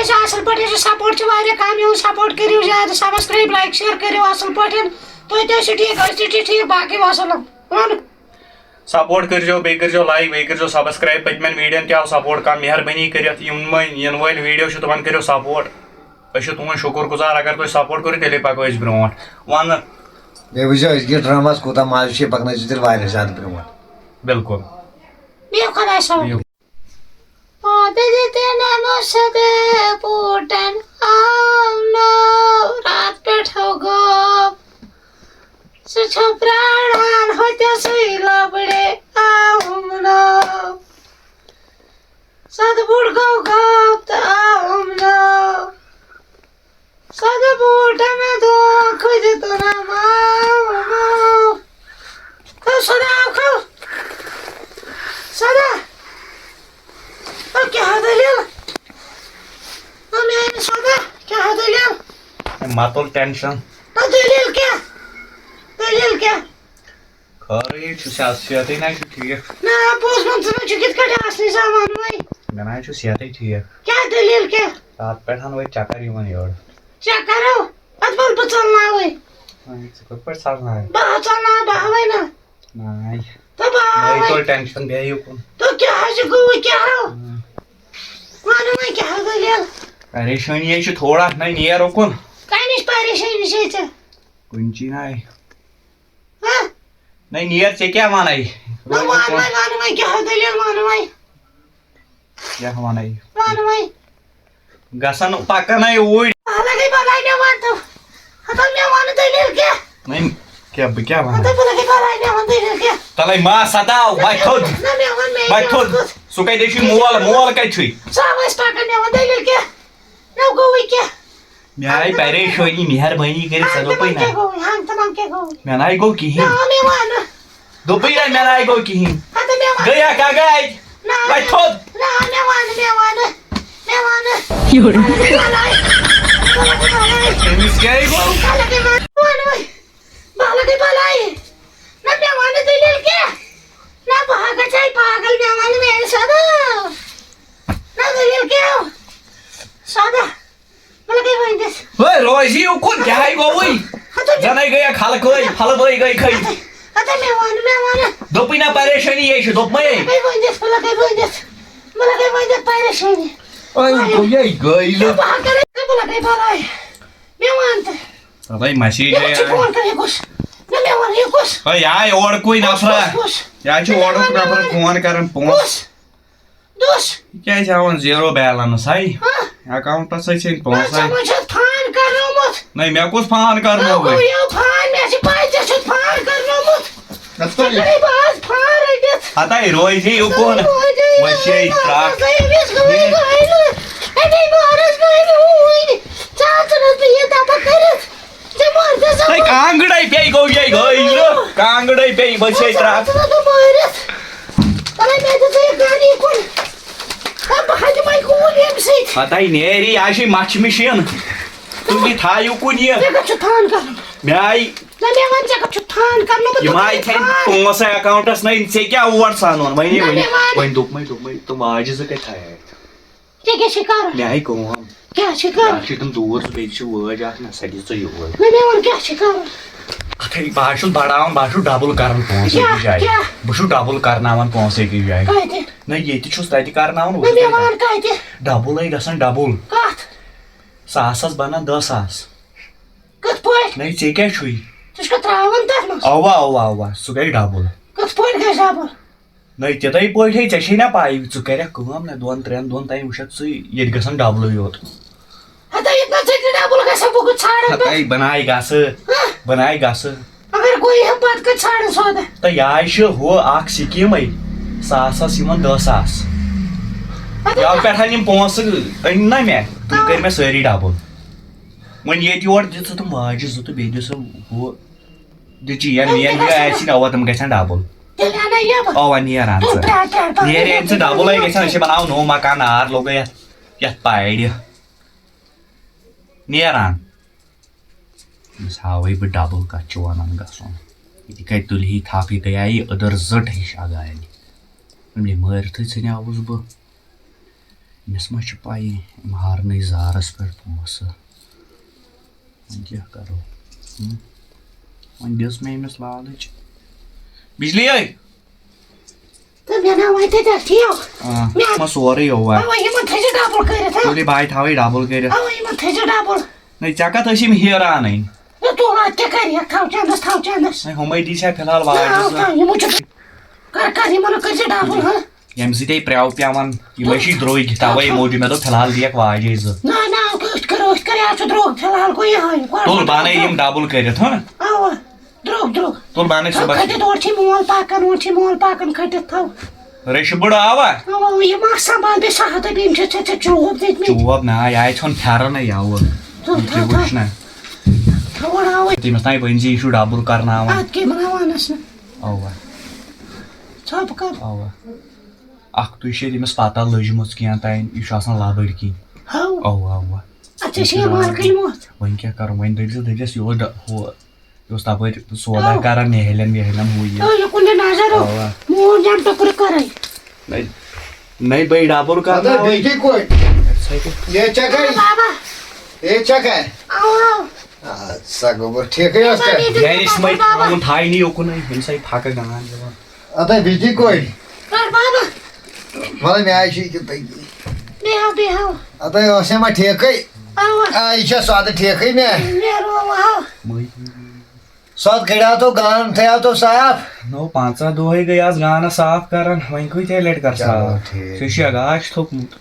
ٲسِو اَصٕل پٲٹھۍ ٲسِو سپوٹ چھُ واریاہ کَم یِوان سپوٹ کٔرِو زیادٕ سبسکرایب لایک شیر کٔرِو اَصٕل پٲٹھۍ تُہۍ تہِ ٲسِو ٹھیٖک أسۍ تہِ چھِ ٹھیٖک باقٕے وَسلام سپوٹ کٔرزیٚو بیٚیہِ کٔرزیٚو لایک بیٚیہِ کٔرزیٚو سبسکرایب پٔتمٮ۪ن ویٖڈیوَن تہِ آو سپوٹ کانٛہہ مہربٲنی کٔرِتھ یِنہٕ وٲلۍ ویٖڈیو چھِ تِمن کٔرِو سپوٹ أسۍ چھِ تُہُنٛد شُکُر گُزار اگر تُہۍ سپوٹ کٔرِو تیٚلے پَکو أسۍ برونٛٹھ وَن بیٚیہِ وٕچھو أزکِس ڈراماہَس کوٗتاہ مَزٕ چھِ پَکنٲیِو تیٚلہِ واریاہ زیادٕ برونٛٹھ بِلکُل بِہِو خۄدایَس حوالہٕ پوٗٹن رات پٮ۪ٹھ گوٚو سُہ چھُ پرٛاران ہوٚتٮ۪سٕے لَبڑے آوُم نو سَدٕ بوٚڑ گوٚو غاب تہٕ آوُم نو سَدٕ بوٗٹا مےٚ دھوکہٕ دِتُنم آوُم نو کھو سدا کھو سدا کیٛاہ دٔلیٖل میٛانہِ سدا کیٛاہ دٔلیٖل مہ تُل ٹٮ۪نشن دٔلیٖل کیٛاہ دٔلیٖل کیٛاہ خٲرٕے چھُ صحتٕے نہ چھُ ٹھیٖک نہ پوٚز وَن ژٕ چھُ کِتھ کٲٹھۍ آسنٕے زمان وۄنۍ مےٚ نہ چھُ صحتٕے ٹھیٖک کیٛاہ دٔلیٖل کیٛاہ راتہٕ پٮ۪ٹھ وٲتۍ چکر یِوان یورٕ چیک کرو پتہٕ وَن بہٕ ژلناوٕے ژٕ کِتھ پٲٹھۍ ژلناوِ بہٕ ژلناو بہٕ ہاوے نا ناے تہٕ بہٕ ہاوے تُل ٹٮ۪نشن بیٚیہِ یوکُن تہٕ کیٛاہ حظ چھُ گوٚو کیٛاہ رو وَن وۄنۍ کیٛاہ دٔلیٖل پریشٲنی ہے چھِ تھوڑا نہ نیر اُکُن کَمِچ پریشٲنی چھے ژےٚ کُنچی ناے ہہ نہ نیر ژےٚ کیٛاہ وَنَے نہ وَن وۄنۍ کیٛاہ دٔلیٖل وَن وۄنۍ کیٛاہ وَنَے وَن وۄنۍ گژھن پَکَنَے اوٗرۍ لگے بلاے مےٚ وَن تہٕ ہتا مےٚ وَن دٔلیٖل کیٛاہ وۄنۍ کیٛاہ بہٕ کیٛاہ وَنہٕ ہتا بہٕ لگے بلاے مےٚ وَن دٔلیٖل کیٛاہ تَلَے ما سَداو بَتہِ تھوٚد نہ مےٚ وَن مے بَتہِ تھوٚد سُہ کَتہِ چھُے مول کَتہِ چھُے سۄ ٲسۍ پَکان مےٚ وَن دٔلیٖل کیٛاہ مےٚ گوٚوٕے کیٛاہ مےٚ آیہِ پریشٲنی مہربٲنی کٔرِتھ ژےٚ دوٚپُے نہ ہنٛگ تہٕ منٛگ کیٛاہ گوٚوٕے مےٚ نَے گوٚو کِہیٖنۍ مےٚ وَن دوٚپُے نہ مےٚ نَے گوٚو کِہیٖنۍ ہتا مےٚ وَن گٔیا کیٛاہ گٔے بَتہِ تھوٚد نہ مےٚ وَن تٔمِس کیٛاہ گوٚو بہٕ لگے بلاے نہ مےٚ وَن دٔلیٖل کیٛاہ نہ بہٕ گژھے پاگل مےٚ وَن میٛانہِ سدا نہ دٔلیٖل کیٛاہ سدا بہٕ لگے ؤنِتھ ہے روزی اُکُن کیٛاہ گوٚوُے زَنَے گٔیا خلقٲے پھلبٲے گٔے کھٔتۍ ہتا مےٚ وَن دوٚپُے نہ پریشٲنی ہے چھِ دوٚپمَے بہٕ لگے ؤنِتھ پریشٲنی گٔے نہٕ بہٕ کرے بہٕ لگے بلاے مےٚ وَن تہٕ تَلَے مسیج مےٚ چھُ فون کَران یہِ کُس نہ مےٚ وَن یہِ کُس ہے یہِ آے اورکُے نفرا کُس یہِ حظ چھُ اورُک نفر فون کران پونٛسہٕ کُس دوس یہِ کیٛازِ ہاوان زیٖرو بیلَنس ہے اٮ۪کاوُنٛٹَس سۭتۍ چھِ پونٛسہٕ ژٕ چھُتھ فان کرنومُت نَے مےٚ کُس فان کرنووُے فان مےٚ چھِ پاے ژےٚ چھُتھ فان کرنومُت ژٕ کَرے بہٕ آز فان رٔٹِتھ ہتَے روزی اُکُن وَسے ترٛکھ کانٛگٕڑے پیٚیہِ گوٚو یے گٔے نہٕ کانٛگٕڑے پیٚیہِ وَسے ترٛکھ ہتَے نیری یہِ چھِ مَچھِ مِشیٖن تُہۍ تھایِو کُن یہِ مےٚ آیہِ یِم آیہِ کھٮ۪ن پونٛسہٕ اٮ۪کاوُنٛٹَس نَے ژےٚ کیٛاہ اور ژھانُن وۄنۍ دوٚپمَے تِم واجہِ زٕ کَتہِ تھایَکھ مےٚ آیہِ کٲم اکھ چھِ تِم دوٗر تہٕ بیٚیہِ چھِ وٲج اکھ نہ سا دِ ژٕ یور اَتھے بہٕ چھُس بَڑاوان بہٕ چھُس ڈبٕل کران پونٛسہٕ أکِس جایہِ بہٕ چھُس ڈبٕل کرناوان پونٛسہٕ أکِس جایہِ نہ ییٚتہِ چھُس تَتہِ کرناوان ڈبٕلے گژھان ڈبٕل ساسَس بَنان 10,000 نَے ژےٚ کیٛاہ چھُے اَوا سُہ گژھِ ڈبٕل نَے تِتھَے پٲٹھۍ ژےٚ چھے نہ پاے ژٕ کَرکھ کٲم نہ 2-3 دۄہن تانۍ وٕچھکھ ژٕ ییٚتہِ گژھن ڈبلٕے یوت ہتَے بناے گژھٕ تہٕ یہِ چھِ ہُہ اکھ سِکیٖمٕے 100 یِمن 10,000 یَوٕ پٮ۪ٹھ یِم پونٛسہٕ أنۍ نہ مےٚ تِم کٔرۍ مےٚ سٲری ڈبٕل وۄنۍ ییٚتہِ یورٕ دِ ژٕ تِم واجہِ زٕ تہٕ بیٚیہِ دِ سُہ ہُہ دِ چین وین آسہِ اَوا تِم گژھن ڈبٕل اَوا نیران ژٕ نیرِ اَمہِ سۭتۍ ڈبٕلے گژھن أسۍ چھِ بناوان نوٚو مکان نار لوگُے یَتھ پارِ نیران أمِس ہاوَے بہٕ ڈبٕل کَتھ چھُ وَنان گژھُن ییٚتہِ کَتہِ تُلہِ ہی تھپھ یہِ گٔیے أدٕر زٔٹ ہِش اگالہِ أمۍ مٲرتھٕے ژھٕنیٛاوُس بہٕ أمِس ما چھِ پَیی یِم ہارنٕے زارَس پٮ۪ٹھ پونٛسہٕ وۄنۍ کیٛاہ کَرو وۄنۍ دِژ مےٚ أمِس لالٕچ بِجلی ٲے تہٕ مےٚ نا وۄنۍ تَتٮ۪تھ ٹھیٖک ما سورُے یوٚوا اَوا یِمن تھٲیزِ ڈبل کٔرِتھ تُلہِ بہٕ تھاوَے ڈبل کٔرِتھ اَوا یِمن تھٲیزِ ڈبل نَے ژےٚ کَتھ ٲسۍ یِم ہیرٕ اَنٕنۍ تُل اَدٕ کیٛاہ کَرِہَکھ تھاو چنٛدس نَے ہُمَے دی ژےٚ فِلحال واجہِ یِمو چھُ کر یِمن کٔرزِ ڈبل ہہ ییٚمہِ سۭتۍ پرٛٮ۪و پٮ۪وان یِمَے چھِ درٛوٚگۍ تَوَے موٗجوٗب مےٚ دوٚپ فِلحال دِیَکھ واجے زٕ نہ أسۍ کَرو یہِ حظ چھُ درٛوگ فِلحال گوٚو یِہوٚے تُل بَنٲے یِم ڈبل کٔرِتھ ہہ اَوا درٛوگ تُل بَنٲے صُبحس کھٔٹِتھ اورٕ چھِ مول پَکان کھٔٹِتھ تھاو ریشہِ بٔڑ آوا اَوا یِم اکھ سنٛبال بیٚیہِ سَہل تہٕ بیٚیہِ چھِ ژےٚ چوب دِتمٕتۍ چوب نا یہِ آیہِ ژھۄن پھٮ۪رنٕے یَوٕ یہِ تہِ وٕچھ نا تھوڑ آوٕے تٔمِس تانۍ ؤنۍ زِ یہِ چھُ ڈبل کرناوان اَدٕ کیٚنٛہہ بناوانَس نہٕ اَوا ژھۄپہٕ کر اَوا اکھ تُہۍ چھِ تٔمِس پتہ لٔجمٕژ کینٛہہ تانۍ یہِ چھُ آسان لبٕڑ کِنۍ ہاو اَوا اَوا اَدٕ ژےٚ چھِ یہِ مالکٕے موت وۄنۍ کیٛاہ کرو وۄنۍ دٔپۍزِ یہِ اوس تپٲرۍ سودا کران نِہِلٮ۪ن وِہِلٮ۪ن ہُہ یہِ یہِ کُنہِ نظر اَوا موٗد جان ٹُکرٕ کرے نہیں بھائی ڈابر کا بیٹی کوئی یہ چیک ہے بابا یہ چیک ہے اَوا سگوبر ٹھیک ہے اس کا تھائی نہیں اوکن ہم سا پھاکہ گان اتا بیٹی کوئی بابا مطلب میں آئی کہ بیہو اتا اسے ما ٹھیک ہے اَوا یہ سواد ٹھیک ہے میں نیرو اَوا سواد کڑا تو گان تھے تو صاف نو 5 دۄہے گٔے آز گانس صاف کران وۄنۍ کۭتیاہ لٹہِ کر صاف سُہ چھُ گاش تھوٚکمُت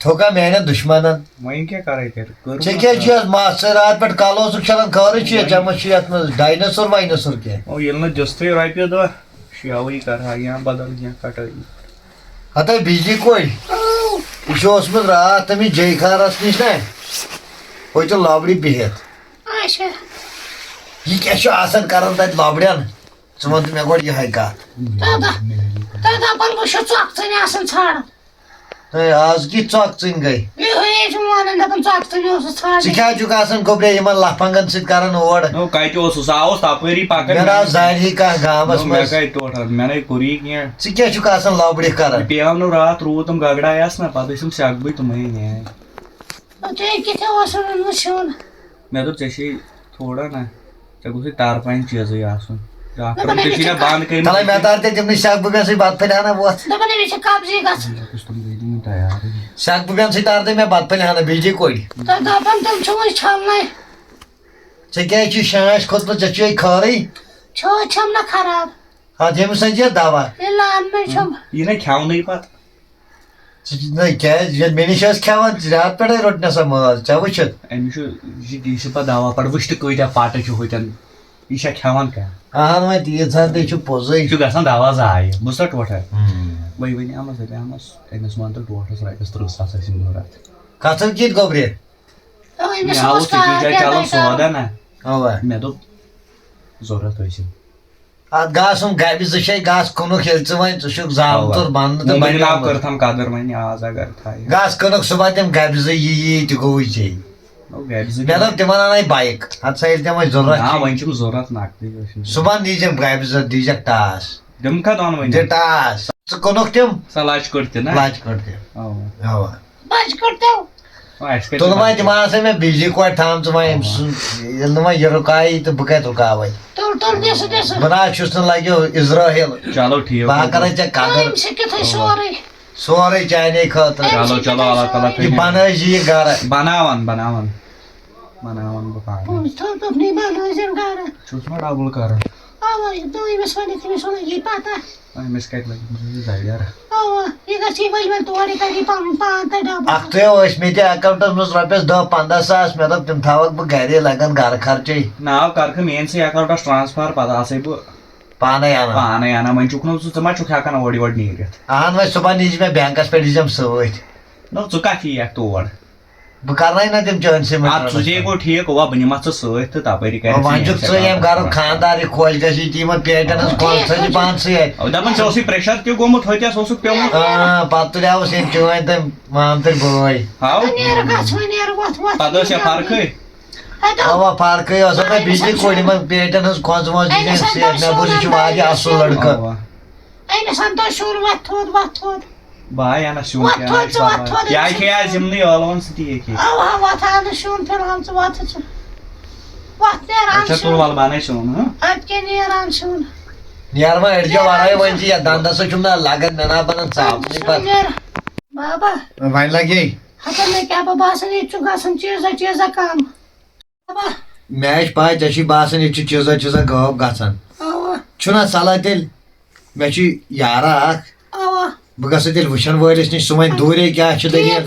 تھوکا میانٮ۪ن دُشمنن وۄنۍ کیٛاہ کرے تیٚلہِ ژےٚ کیٛاہ چھُ ماسٹر رات پٮ۪ٹھ کالہٕ اوسُکھ چلان خٲرٕے چھُ ژےٚ ما چھُ یتھ منٛز ڈایناسور وایناسور کینٛہہ او ییٚلہِ نہٕ دِژتھٕے رۄپیہِ دہ شیوٕے کرہا یا بدل کینٛہہ کٹٲیی ہتا بجلی کوئی یہ اوسمُت رات تٔمِس جے خارس نِش نا ہوٚتہِ لۄبرِ بِہِتھ اچھا یہ کیٛاہ چھُ آسان کران تتہِ لۄبرٮ۪ن ژٕ وَن تہٕ مےٚ گۄڈٕ یِہے کتھ تہٕ دپان بہٕ چھُس ژۄکژٕنۍ آسان ژھانڈان ہے آز کِتھ ژۄکژٕنۍ گٔے یِہوٚے چھُ وَنان دپان ژۄکژٕنۍ اوسُس ژٕ ژھانڈان کیٛاہ چھُکھ آسان گوٚبرے یِمن لفنگن سۭتۍ کران اور نو کتہِ اوسُس سُہ آوُس تپٲری پکان مےٚ نہ حظ زانہِ کانٛہہ گامس مےٚ منٛز کتہِ ٹوٹل مےٚ نَے کوٚرُے کینٛہہ ژٕ کیٛاہ چھُکھ آسان لۄبرِ کران پیٚو نہٕ راتھ روٗد تِم گگڑایس نا پتہٕ ٲسِم سٮ۪کھ بٕے تِمے نِیے تُہۍ کِتھ اوسُن اوٚنمُت سیُن مےٚ دوٚپ ژےٚ چھے تھوڑا نا ژےٚ گوٚژھُے تارپانہِ چیٖزٕے آسُن ڈاکٹرن تہِ چھُے مےٚ بنٛد تلے کٔرمٕتۍ مےٚ تار ژےٚ تِمنٕے سٮ۪کھ بہٕ سۭتۍ بتہٕ پھٔلۍ ہنا وۄتھ دپان أمِس چھِ قبضی گژھان تِم گٔے نہٕ تیارٕے سٮ۪کھ بہٕ سۭتۍ تار مےٚ بتہٕ پھٔلۍ ہنا بجلی کوڑِ تہٕ دپان تِم چھِ وۄنۍ چھلنَے ژےٚ کیٛازِ چھُے شانٛش کھوٚتمُت ژےٚ چھُے خٲرٕے چھٲتۍ چھَم نا خراب اتھ ییٚمِس سۭتۍ یہِ دوا یہِ لانہٕ چھَم یہِ نَے کھٮ۪ونٕے پتہٕ نہ کیٛازِ ییٚلہِ مےٚ نِش ٲس کھٮ۪وان رات پٮ۪ٹھے روٚٹ سا ماز ژےٚ وٕچھِتھ أمِس چھُ یہِ چھُ پتہٕ دوا پتہٕ وٕچھ تہٕ کۭتیاہ پٹہٕ چھِ ہوٚتٮ۪ن یہِ چھا کھٮ۪وان کیٛاہ اہن وۄنۍ تیٖژہن تے چھُ پوٚزُے یہِ چھُ گژھان دوا ضایہِ بوٗزتھا ٹوٹھا وۄنۍ ؤنیٛامَس دپیٛامَس أمِس وَن تہٕ ٹوٹھَس رۄپیَس 30 ساس ٲسِم ضوٚرتھ کتھٕ کِتھ گوٚبرِ أمِس مےٚ اوس آوُس أکِس جایہِ چلان سودا نا اوا مےٚ دوٚپ ضوٚرتھ ٲسِم اتھ گاسُن گبہِ زٕ شے گاسہٕ کٕنُکھ ییٚلہِ ژٕ وۄنۍ ژٕ چھُکھ زامتُر بننہٕ تہٕ بنیٛاو کٔرتھَم قدٕر وۄنۍ آز اگر تھایہِ گاسہٕ کٕنُکھ صبح تِم گبہِ زٕ یی تہِ گوٚوُے ژےٚ گرِ زٕ مےٚ دوٚپ تِمن انے بایک اتھ سا ییٚلہِ تِم وۄنۍ ضروٗرت نا چھِ وۄنۍ چھُم ضوٚرتھ نقدٕے ٲسِم صبحن دیٖزٮ۪م گبہِ زٕ دیٖزٮ۪کھ ٹاس دِم کتھ وۄنۍ دِ ٹاس ژٕ کٕنُکھ تِم سۄ لچھ کٔڑ تہِ نا لچھ کٔڑ تہِ اَوا اوا بچہِ کٔرتو اَسہِ کَتہِ تُل وۄنۍ تِم آسے مےٚ بجلی کورِ تھامژٕ وۄنۍ أمۍ سُنٛد ییٚلہِ نہٕ وۄنۍ یہِ رُکایی تہٕ بہٕ کتہِ رُکاوے تُل دِسہٕ دِسہٕ بہٕ نہ حظ چھُس نہٕ لگیو اِزرٲہِل چلو ٹھیٖک بہٕ ہا کرے ژےٚ قدر أمۍ چھِ کِتھٕے سورُے سورُے چانے خٲطرٕ چلو چلو اللہ تعالیٰ یہِ بنٲیزِ یہِ گرٕ بناوان بہٕ پانہٕ پونٛسہٕ تھوٚو دوٚپنٕے بنٲیزٮ۪ن گرٕ چھُس نا ڈبل کران اَوا دوٚیمِس ؤنِتھ أمِس ووٚنُن یی پتہ أمِس کتہِ لگہِ زَرٮ۪ر اَوا یہِ گژھِ یہِ ؤلۍ وۄنۍ تورٕ یہِ کَرِ پنُن پان تہٕ ڈبہٕ اکھتُے ٲسۍ مےٚ تہِ اکاونٹس منٛز رۄپیس 10-15 ساس مےٚ دوٚپ تِم تھاوکھ بہٕ گرے لگان گرٕ خرچے ناو کرکھٕ میٲنسٕے اکاونٹس ٹرانسفر پتہٕ آسے بہٕ پانے اَنان پانے اَنان وۄنۍ چھُکھ نہٕ ژٕ ما چھُکھ ہٮ۪کان اورٕ یورٕ نیٖرِتھ اہن وۄنۍ صبحن ییٖزِ مےٚ بینکس پٮ۪ٹھ ییٖزٮ۪م سۭتۍ نو ژٕ کتھ یِیَکھ تور بہٕ کرناے نہ تِم چٲنسٕے ادٕ سُہ ژے گوٚو ٹھیٖک وۄنۍ بہٕ نِمتھ ژٕ سۭتۍ تہٕ تپٲری کرِ وۄنۍ چھُکھ ژٕ ییٚمہِ گرُک خانٛدار یہِ خۄش گژھِ یہِ یِمن پیٹٮ۪ن ہٕنٛز کۄنٛگ تھٲیزِ پانہٕ سۭتۍ دپان ژےٚ اوسُے پریشر تہِ گوٚمُت ہوٚتٮ۪س اوسُکھ پیوٚمُت پتہٕ تُلیوُس ییٚمہِ چٲنۍ تہٕ مامتٕرۍ بٲے ہاو نیرٕ گژھ وۄنۍ نیرٕ وۄتھ وۄتھ پتہٕ ٲس یا فرقٕے اوا فرقٕے ٲس مےٚ بجلی کوٚڑ یِمن پیٹٮ۪ن ہٕنٛز کھۄنٛزٕ وۄنٛزٕ دِژٮ۪ن سۭتۍ مےٚ بوٗز یہِ چھُ واریاہ اصٕل لڑکہٕ أمِس اَن تو شُر وۄتھ تھوٚد Bye, Anna, soon. What told you, what told you? Yeah, I can't him the all ones the AK. Oh, what are the shoon pilgrims? What is it? What near Chatur answer? Valbane soon, huh? I can hear answer. Yarma edge varay vanchi ya dandasa chumna lagan nana banan saap ni par. Baba, Vain lagi. hata me kya babasan itu gasan chiza kam. Baba, Mesh pai tashi basan ichi chiza gab gasan. oh, Chuna salatil mechi yara oh. bugasa til vishan voilis ni sumay dure kya chudagi.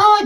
O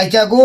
ai kya go.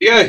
Yeah,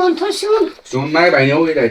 on to soon soon my by no way.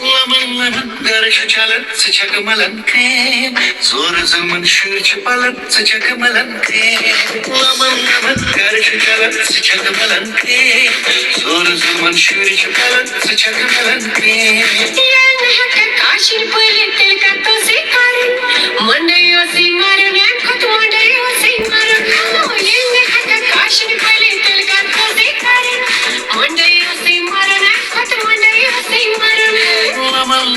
Lemon, garış çalın, sıcak malan krem. Zor zaman şırç palın, sıcak malan krem. Lemon, garış çalın, sıcak malan krem. Zor zaman şırç palın, sıcak malan krem. Yani hakka kaşir böyle tel kato se karın. Mandayo se marın, kut mandayo se marın. Yani hakka kaşir böyle tel kato se karın. Mandayo se marın, kut mandayo se marın. Lemon,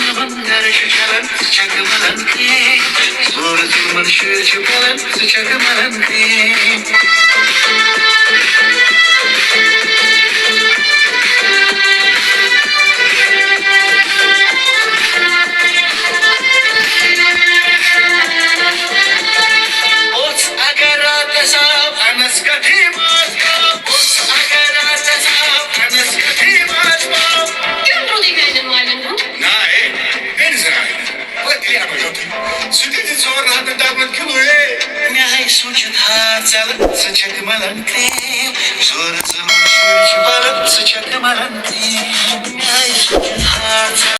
garış çalın, sıcak malan krem. Zor zaman şırç palın, sıcak malan krem. Ots agar atasam anas kathi masba. Ots agar atasam anas kathi masba. Gün rudi benim malın bu. Nae, ben zray. Vakti yapacağım. Sütü zor rahatın davran kiloye. Nae suçut hatsalı sıçak malan krem. Zor zaman şuç balık sıçak malan krem. Nae suçut hatsalı.